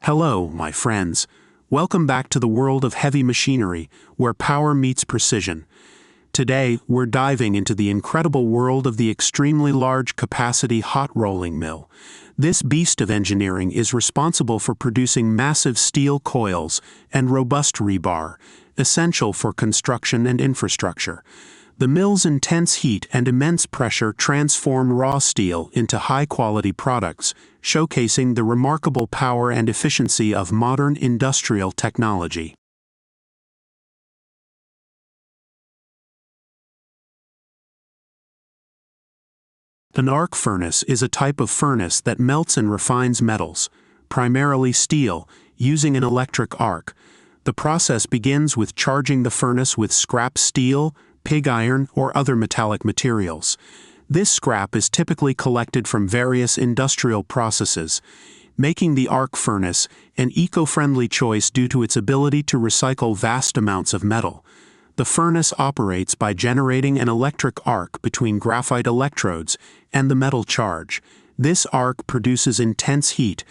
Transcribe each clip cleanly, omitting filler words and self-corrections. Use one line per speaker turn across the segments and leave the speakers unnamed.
Hello, my friends. Welcome back to the world of heavy machinery, where power meets precision. Today, we're diving into the incredible world of the extremely large capacity hot rolling mill. This beast of engineering is responsible for producing massive steel coils and robust rebar, essential for construction and infrastructure. The mill's intense heat and immense pressure transform raw steel into high-quality products, showcasing the remarkable power and efficiency of modern industrial technology. An arc furnace is a type of furnace that melts and refines metals, primarily steel, using an electric arc. The process begins with charging the furnace with scrap steel, pig iron, or other metallic materials. This scrap is typically collected from various industrial processes, making the arc furnace an eco-friendly choice due to its ability to recycle vast amounts of metal. The furnace operates by generating an electric arc between graphite electrodes and the metal charge. This arc produces intense heat,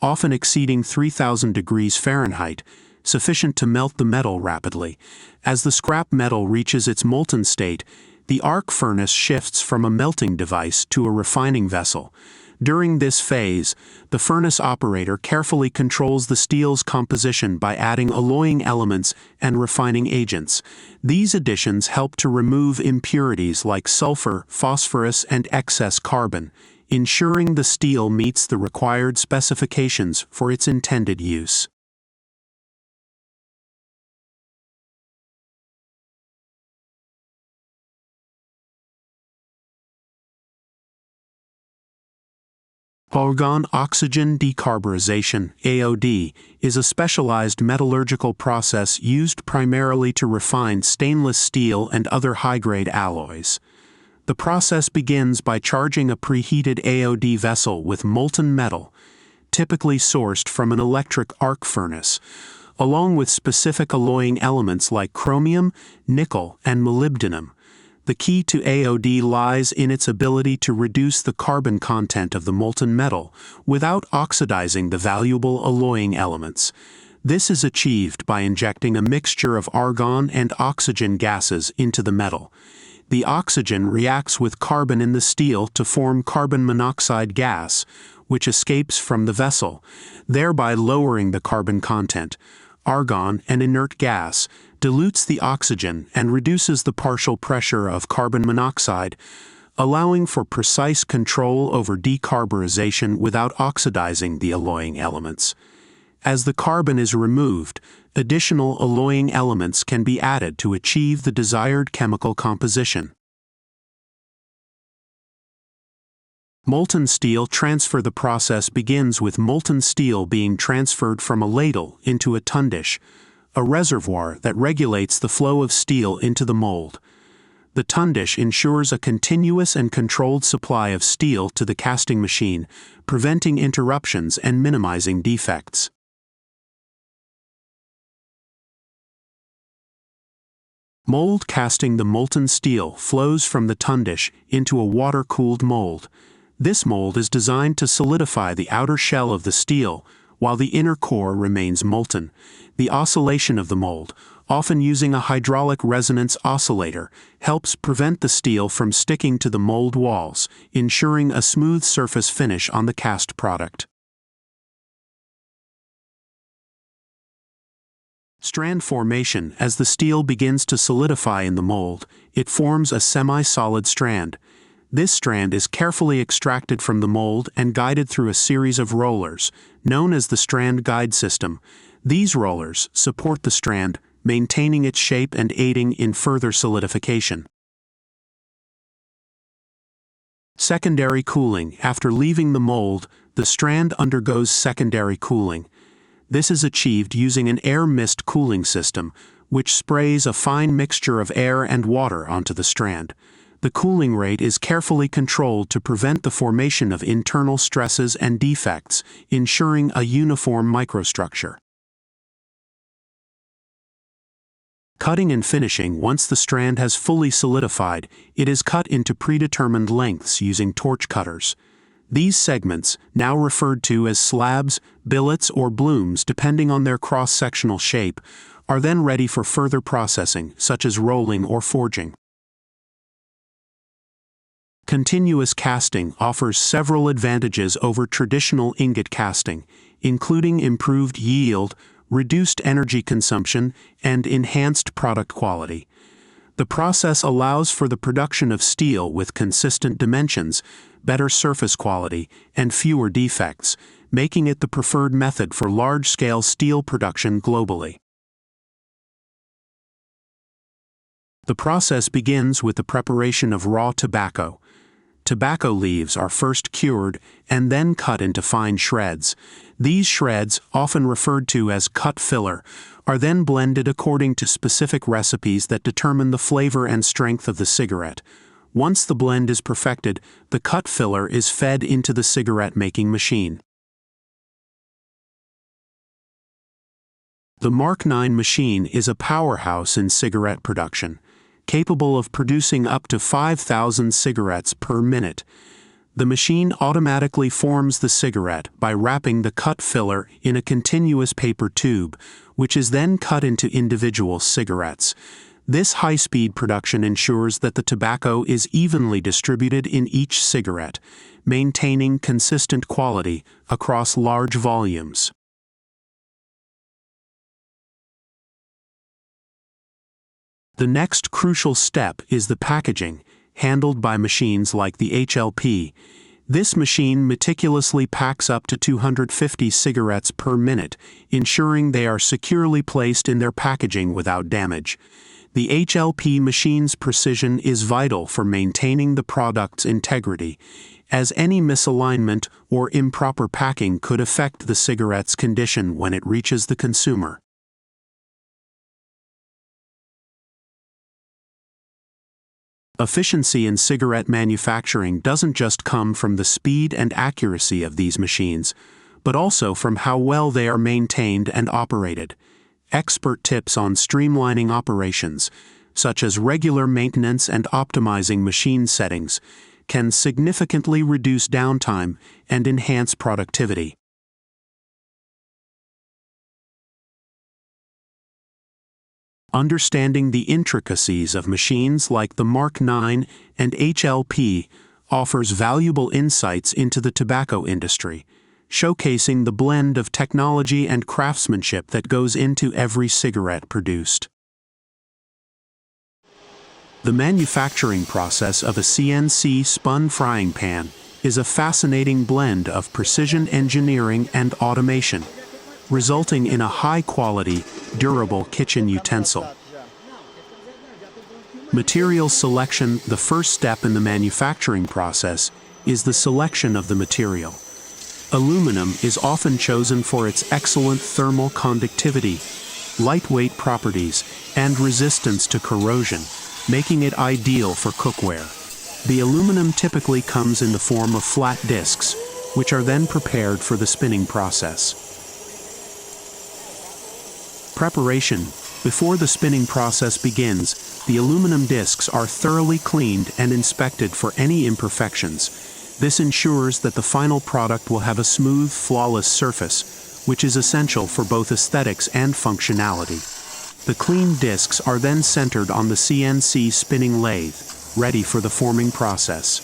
often exceeding 3,000 degrees Fahrenheit, sufficient to melt the metal rapidly. As the scrap metal reaches its molten state, the arc furnace shifts from a melting device to a refining vessel. During this phase, the furnace operator carefully controls the steel's composition by adding alloying elements and refining agents. These additions help to remove impurities like sulfur, phosphorus, and excess carbon, ensuring the steel meets the required specifications for its intended use. Argon oxygen decarburization (AOD) is a specialized metallurgical process used primarily to refine stainless steel and other high-grade alloys. The process begins by charging a preheated AOD vessel with molten metal, typically sourced from an electric arc furnace, along with specific alloying elements like chromium, nickel, and molybdenum. The key to AOD lies in its ability to reduce the carbon content of the molten metal without oxidizing the valuable alloying elements. This is achieved by injecting a mixture of argon and oxygen gases into the metal. The oxygen reacts with carbon in the steel to form carbon monoxide gas, which escapes from the vessel, thereby lowering the carbon content. Argon, an inert gas, dilutes the oxygen and reduces the partial pressure of carbon monoxide, allowing for precise control over decarburization without oxidizing the alloying elements. As the carbon is removed, additional alloying elements can be added to achieve the desired chemical composition. Molten steel transfer. The process begins with molten steel being transferred from a ladle into a tundish, a reservoir that regulates the flow of steel into the mold. The tundish ensures a continuous and controlled supply of steel to the casting machine, preventing interruptions and minimizing defects. Mold casting. The molten steel flows from the tundish into a water-cooled mold. This mold is designed to solidify the outer shell of the steel, while the inner core remains molten. The oscillation of the mold, often using a hydraulic resonance oscillator, helps prevent the steel from sticking to the mold walls, ensuring a smooth surface finish on the cast product. Strand formation. As the steel begins to solidify in the mold, it forms a semi-solid strand. This strand is carefully extracted from the mold and guided through a series of rollers, known as the strand guide system. These rollers support the strand, maintaining its shape and aiding in further solidification. Secondary cooling. After leaving the mold, the strand undergoes secondary cooling. This is achieved using an air mist cooling system, which sprays a fine mixture of air and water onto the strand. The cooling rate is carefully controlled to prevent the formation of internal stresses and defects, ensuring a uniform microstructure. Cutting and finishing. Once the strand has fully solidified, it is cut into predetermined lengths using torch cutters. These segments, now referred to as slabs, billets, or blooms depending on their cross-sectional shape, are then ready for further processing, such as rolling or forging. Continuous casting offers several advantages over traditional ingot casting, including improved yield, reduced energy consumption, and enhanced product quality. The process allows for the production of steel with consistent dimensions, better surface quality, and fewer defects, making it the preferred method for large-scale steel production globally. The process begins with the preparation of raw tobacco. Tobacco leaves are first cured and then cut into fine shreds. These shreds, often referred to as cut filler, are then blended according to specific recipes that determine the flavor and strength of the cigarette. Once the blend is perfected, the cut filler is fed into the cigarette-making machine. The Mark IX machine is a powerhouse in cigarette production, capable of producing up to 5,000 cigarettes per minute. The machine automatically forms the cigarette by wrapping the cut filler in a continuous paper tube, which is then cut into individual cigarettes. This high-speed production ensures that the tobacco is evenly distributed in each cigarette, maintaining consistent quality across large volumes. The next crucial step is the packaging, handled by machines like the HLP. This machine meticulously packs up to 250 cigarettes per minute, ensuring they are securely placed in their packaging without damage. The HLP machine's precision is vital for maintaining the product's integrity, as any misalignment or improper packing could affect the cigarette's condition when it reaches the consumer. Efficiency in cigarette manufacturing doesn't just come from the speed and accuracy of these machines, but also from how well they are maintained and operated. Expert tips on streamlining operations, such as regular maintenance and optimizing machine settings, can significantly reduce downtime and enhance productivity. Understanding the intricacies of machines like the Mark IX and HLP offers valuable insights into the tobacco industry, showcasing the blend of technology and craftsmanship that goes into every cigarette produced. The manufacturing process of a CNC spun frying pan is a fascinating blend of precision engineering and automation, resulting in a high-quality, durable kitchen utensil. Material selection. The first step in the manufacturing process is the selection of the material. Aluminum is often chosen for its excellent thermal conductivity, lightweight properties, and resistance to corrosion, making it ideal for cookware. The aluminum typically comes in the form of flat discs, which are then prepared for the spinning process. Preparation. Before the spinning process begins, the aluminum discs are thoroughly cleaned and inspected for any imperfections. This ensures that the final product will have a smooth, flawless surface, which is essential for both aesthetics and functionality. The cleaned discs are then centered on the CNC spinning lathe, ready for the forming process.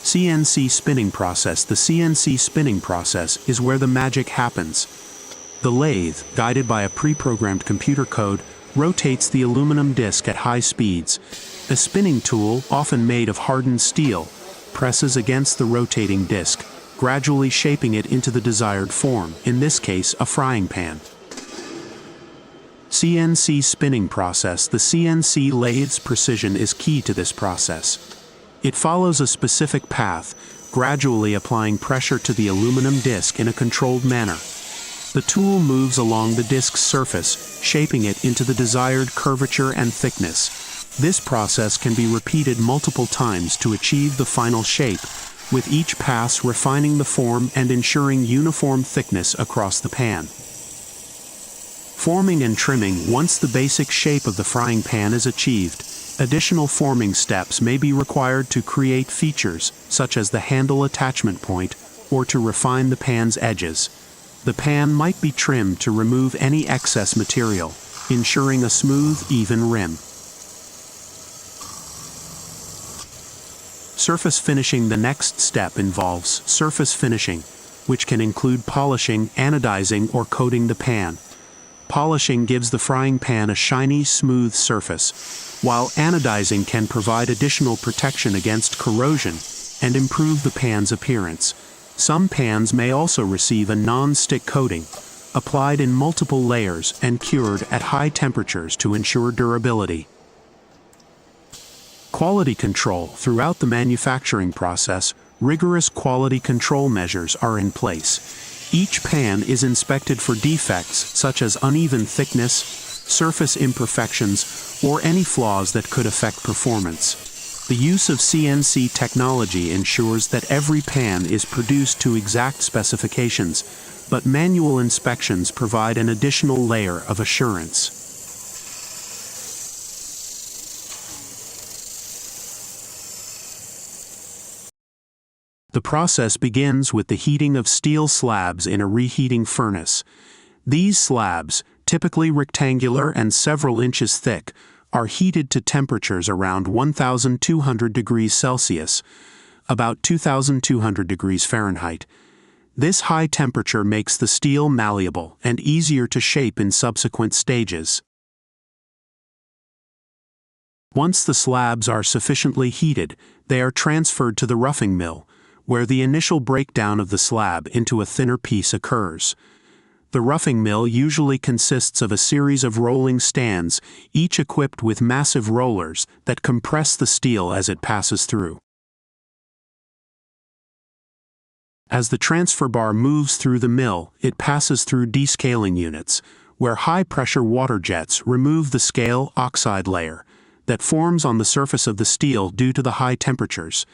CNC spinning process. The CNC spinning process is where the magic happens. The lathe, guided by a pre-programmed computer code, rotates the aluminum disc at high speeds. A spinning tool, often made of hardened steel, presses against the rotating disc, gradually shaping it into the desired form, in this case a frying pan. CNC spinning process. The CNC lathe's precision is key to this process. It follows a specific path, gradually applying pressure to the aluminum disc in a controlled manner. The tool moves along the disc's surface, shaping it into the desired curvature and thickness. This process can be repeated multiple times to achieve the final shape, with each pass refining the form and ensuring uniform thickness across the pan. Forming and trimming. Once the basic shape of the frying pan is achieved, Additional forming steps may be required to create features, such as the handle attachment point, or to refine the pan's edges. The pan might be trimmed to remove any excess material, ensuring a smooth, even rim. Surface finishing. The next step involves surface finishing, which can include polishing, anodizing, or coating the pan. Polishing gives the frying pan a shiny, smooth surface, while anodizing can provide additional protection against corrosion and improve the pan's appearance. Some pans may also receive a non-stick coating, applied in multiple layers and cured at high temperatures to ensure durability. Quality control. Throughout the manufacturing process, rigorous quality control measures are in place. Each pan is inspected for defects such as uneven thickness, surface imperfections, or any flaws that could affect performance. The use of CNC technology ensures that every pan is produced to exact specifications, but manual inspections provide an additional layer of assurance. The process begins with the heating of steel slabs in a reheating furnace. These slabs, typically rectangular and several inches thick, are heated to temperatures around 1,200 degrees Celsius, about 2,200 degrees Fahrenheit. This high temperature makes the steel malleable and easier to shape in subsequent stages. Once the slabs are sufficiently heated, they are transferred to the roughing mill, where the initial breakdown of the slab into a thinner piece occurs. The roughing mill usually consists of a series of rolling stands, each equipped with massive rollers that compress the steel as it passes through. As the transfer bar moves through the mill, it passes through descaling units, where high-pressure water jets remove the scale oxide layer that forms on the surface of the steel due to the high temperatures.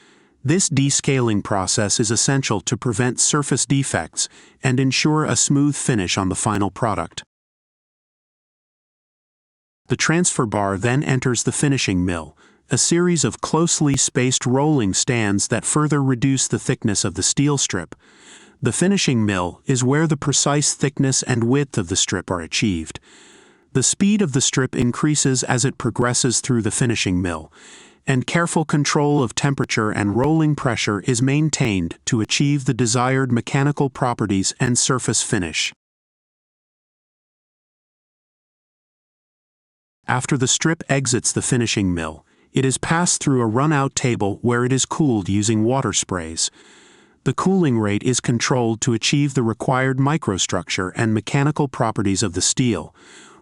This descaling process is essential to prevent surface defects and ensure a smooth finish on the final product. The transfer bar then enters the finishing mill, a series of closely spaced rolling stands that further reduce the thickness of the steel strip. The finishing mill is where the precise thickness and width of the strip are achieved. The speed of the strip increases as it progresses through the finishing mill, and careful control of temperature and rolling pressure is maintained to achieve the desired mechanical properties and surface finish. After the strip exits the finishing mill, it is passed through a run-out table where it is cooled using water sprays. The cooling rate is controlled to achieve the required microstructure and mechanical properties of the steel.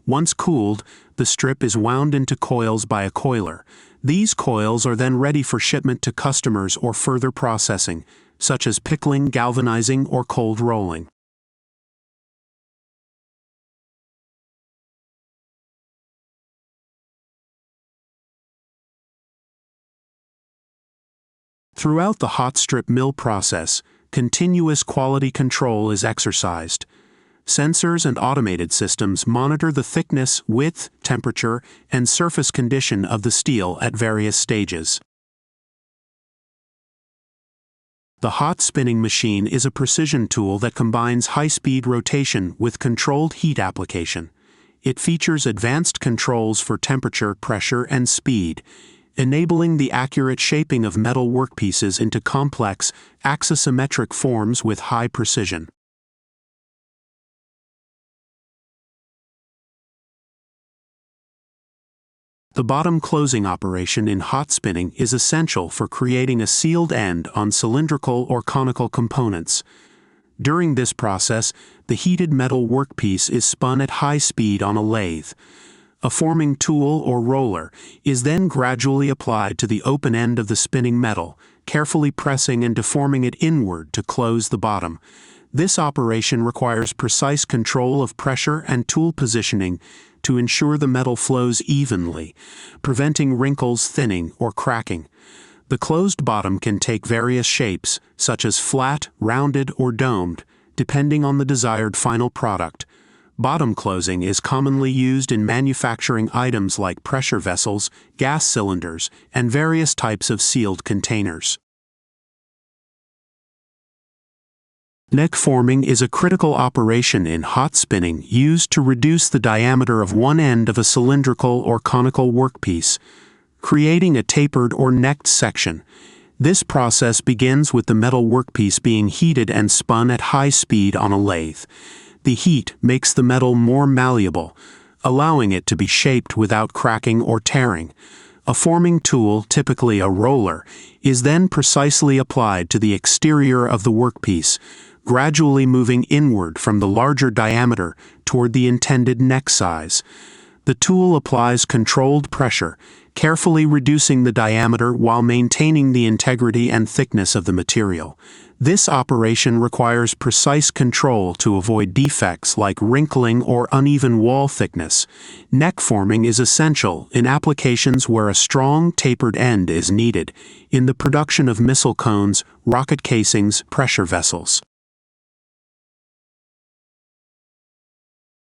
Once cooled, the strip is wound into coils by a coiler. These coils are then ready for shipment to customers or further processing, such as pickling, galvanizing, or cold rolling. Throughout the hot strip mill process, continuous quality control is exercised. Sensors and automated systems monitor the thickness, width, temperature, and surface condition of the steel at various stages. The hot spinning machine is a precision tool that combines high-speed rotation with controlled heat application. It features advanced controls for temperature, pressure, and speed, enabling the accurate shaping of metal workpieces into complex, axisymmetric forms with high precision. The bottom closing operation in hot spinning is essential for creating a sealed end on cylindrical or conical components. During this process, the heated metal workpiece is spun at high speed on a lathe. A forming tool or roller is then gradually applied to the open end of the spinning metal, carefully pressing and deforming it inward to close the bottom. This operation requires precise control of pressure and tool positioning to ensure the metal flows evenly, preventing wrinkles, thinning, or cracking. The closed bottom can take various shapes, such as flat, rounded, or domed, depending on the desired final product. Bottom closing is commonly used in manufacturing items like pressure vessels, gas cylinders, and various types of sealed containers. Neck forming is a critical operation in hot spinning used to reduce the diameter of one end of a cylindrical or conical workpiece, creating a tapered or necked section. This process begins with the metal workpiece being heated and spun at high speed on a lathe. The heat makes the metal more malleable, allowing it to be shaped without cracking or tearing. A forming tool, typically a roller, is then precisely applied to the exterior of the workpiece, gradually moving inward from the larger diameter toward the intended neck size. The tool applies controlled pressure, carefully reducing the diameter while maintaining the integrity and thickness of the material. This operation requires precise control to avoid defects like wrinkling or uneven wall thickness. Neck forming is essential in applications where a strong, tapered end is needed, in the production of missile cones, rocket casings, pressure vessels.